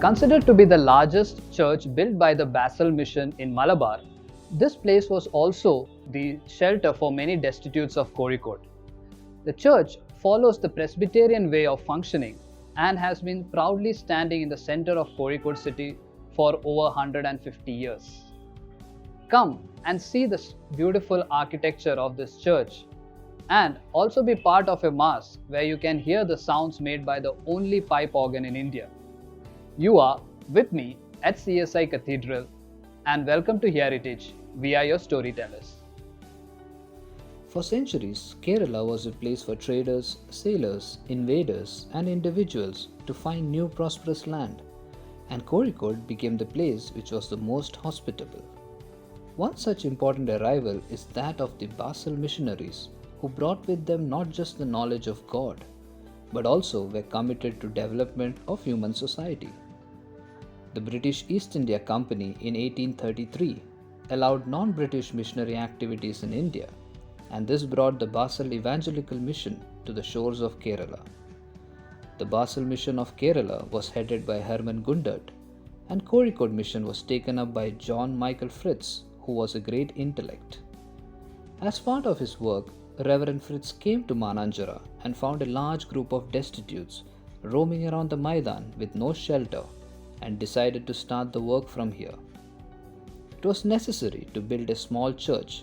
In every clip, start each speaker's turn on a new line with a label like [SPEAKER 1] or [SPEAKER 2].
[SPEAKER 1] Considered to be the largest church built by the Basel Mission in Malabar, this place was also the shelter for many destitutes of Kozhikode. The church follows the Presbyterian way of functioning and has been proudly standing in the center of Kozhikode city for over 150 years. Come and see the beautiful architecture of this church and also be part of a mass where you can hear the sounds made by the only pipe organ in India. You are with me at CSI Cathedral and welcome to Hearitage. We are your storytellers.
[SPEAKER 2] For centuries, Kerala was a place for traders, sailors, invaders, and individuals to find new prosperous land, and Kozhikode became the place which was the most hospitable. One such important arrival is that of the Basel missionaries, who brought with them not just the knowledge of God, but also were committed to development of human society. The British East India Company in 1833 allowed non-British missionary activities in India, and this brought the Basel Evangelical Mission to the shores of Kerala. The Basel Mission of Kerala was headed by Herman Gundert, and Kozhikode Mission was taken up by John Michael Fritz, who was a great intellect. As part of his work, Reverend Fritz came to Mananjara and found a large group of destitutes roaming around the Maidan with no shelter and decided to start the work from here. It was necessary to build a small church,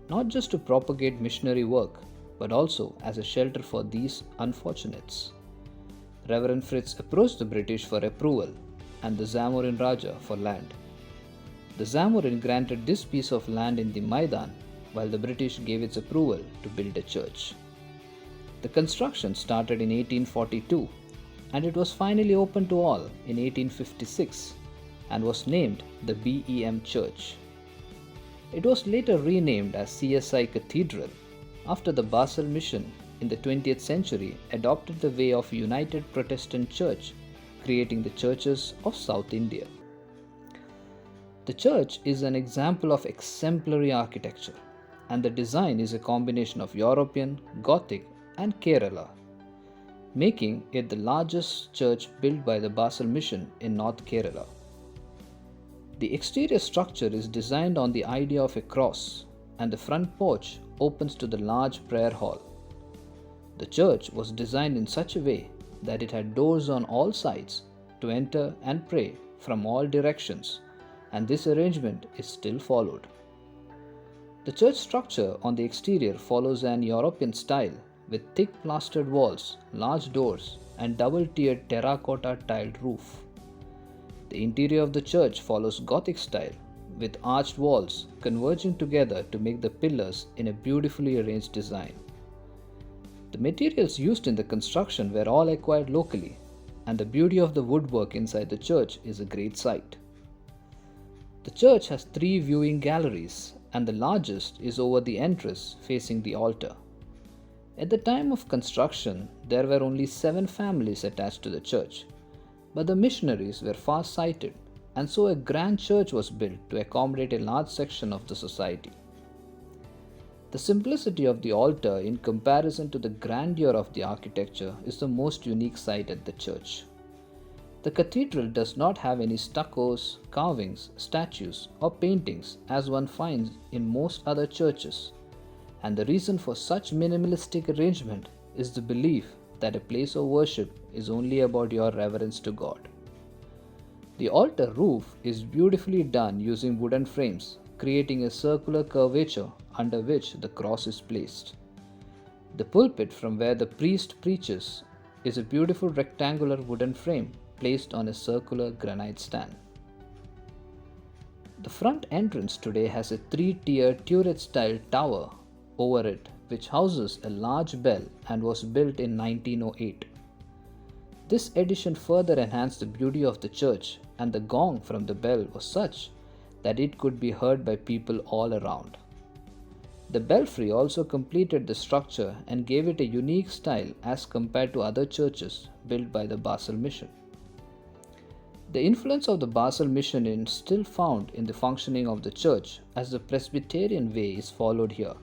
[SPEAKER 2] not just to propagate missionary work, but also as a shelter for these unfortunates. Reverend Fritz approached the British for approval and the Zamorin Raja for land. The Zamorin granted this piece of land in the Maidan, while the British gave its approval to build a church. The construction started in 1842 and it was finally opened to all in 1856 and was named the BEM Church. It was later renamed as CSI Cathedral after the Basel Mission in the 20th century adopted the way of United Protestant Church, creating the churches of South India. The church is an example of exemplary architecture, and the design is a combination of European, Gothic, and Kerala, making it the largest church built by the Basel Mission in North Kerala. The exterior structure is designed on the idea of a cross, and the front porch opens to the large prayer hall. The church was designed in such a way that it had doors on all sides to enter and pray from all directions, and this arrangement is still followed. The church structure on the exterior follows an European style with thick plastered walls, large doors, and double-tiered terracotta tiled roof. The interior of the church follows Gothic style with arched walls converging together to make the pillars in a beautifully arranged design. The materials used in the construction were all acquired locally, and the beauty of the woodwork inside the church is a great sight. The church has 3 viewing galleries, and the largest is over the entrance facing the altar. At the time of construction, there were only 7 families attached to the church, but the missionaries were far-sighted, and so a grand church was built to accommodate a large section of the society. The simplicity of the altar in comparison to the grandeur of the architecture is the most unique sight at the church. The cathedral does not have any stuccos, carvings, statues, or paintings as one finds in most other churches, and the reason for such minimalistic arrangement is the belief that a place of worship is only about your reverence to God. The altar roof is beautifully done using wooden frames, creating a circular curvature under which the cross is placed. The pulpit from where the priest preaches is a beautiful rectangular wooden frame placed on a circular granite stand. The front entrance today has a 3-tier turret-style tower over it which houses a large bell and was built in 1908. This addition further enhanced the beauty of the church, and the gong from the bell was such that it could be heard by people all around. The belfry also completed the structure and gave it a unique style as compared to other churches built by the Basel Mission. The influence of the Basel Mission is still found in the functioning of the church, as the Presbyterian way is followed here,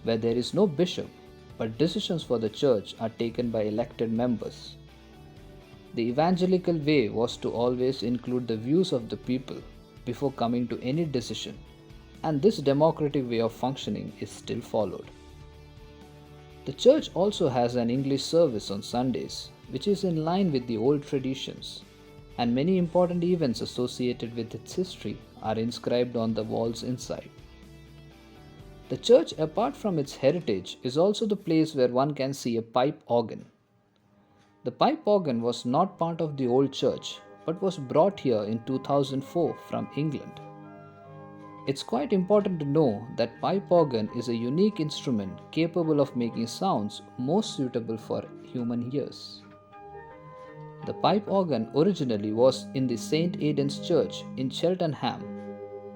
[SPEAKER 2] where there is no bishop, but decisions for the church are taken by elected members. The evangelical way was to always include the views of the people before coming to any decision, and this democratic way of functioning is still followed. The church also has an English service on Sundays, which is in line with the old traditions, and many important events associated with its history are inscribed on the walls inside. The church, apart from its heritage, is also the place where one can see a pipe organ. The pipe organ was not part of the old church but was brought here in 2004 from England. It's quite important to know that pipe organ is a unique instrument capable of making sounds most suitable for human ears. The pipe organ originally was in the St. Aidan's Church in Cheltenham,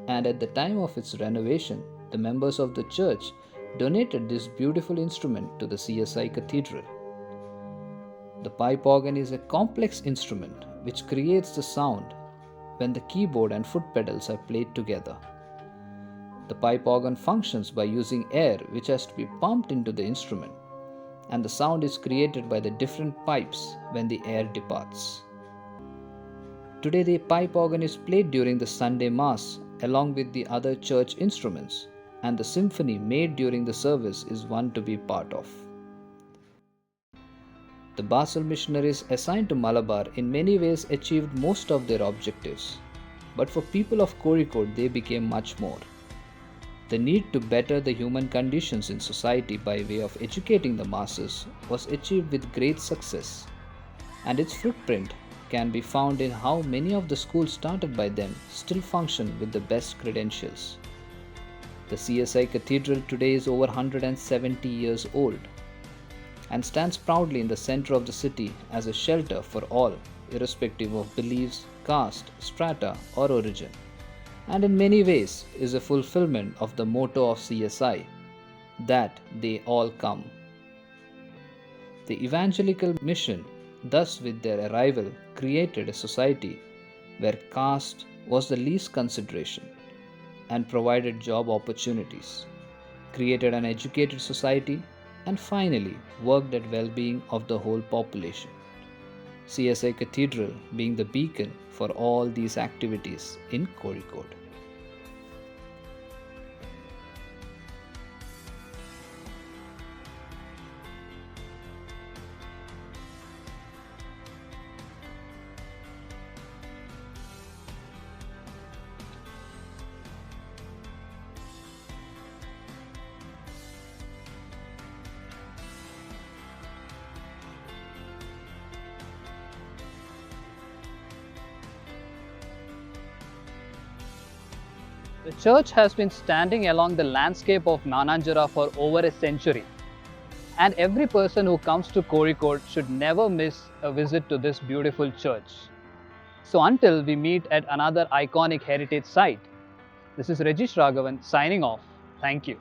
[SPEAKER 2] and at the time of its renovation, the members of the church donated this beautiful instrument to the CSI Cathedral. The pipe organ is a complex instrument which creates the sound when the keyboard and foot pedals are played together. The pipe organ functions by using air which has to be pumped into the instrument, and the sound is created by the different pipes when the air departs. Today the pipe organ is played during the Sunday Mass along with the other church instruments, and the symphony made during the service is one to be part of. The Basel missionaries assigned to Malabar in many ways achieved most of their objectives, but for people of Kozhikode they became much more. The need to better the human conditions in society by way of educating the masses was achieved with great success, and its footprint can be found in how many of the schools started by them still function with the best credentials. The CSI Cathedral today is over 170 years old and stands proudly in the center of the city as a shelter for all, irrespective of beliefs, caste, strata, or origin, and in many ways is a fulfillment of the motto of CSI, that they all come. The Evangelical Mission, thus with their arrival, created a society where caste was the least consideration and provided job opportunities, created an educated society, and finally worked at well-being of the whole population. CSI Cathedral being the beacon for all these activities in Kozhikode.
[SPEAKER 1] The church has been standing along the landscape of Nananjara for over a century, and every person who comes to Kozhikode should never miss a visit to this beautiful church. So until we meet at another iconic heritage site, this is Rajeesh Raghavan signing off. Thank you.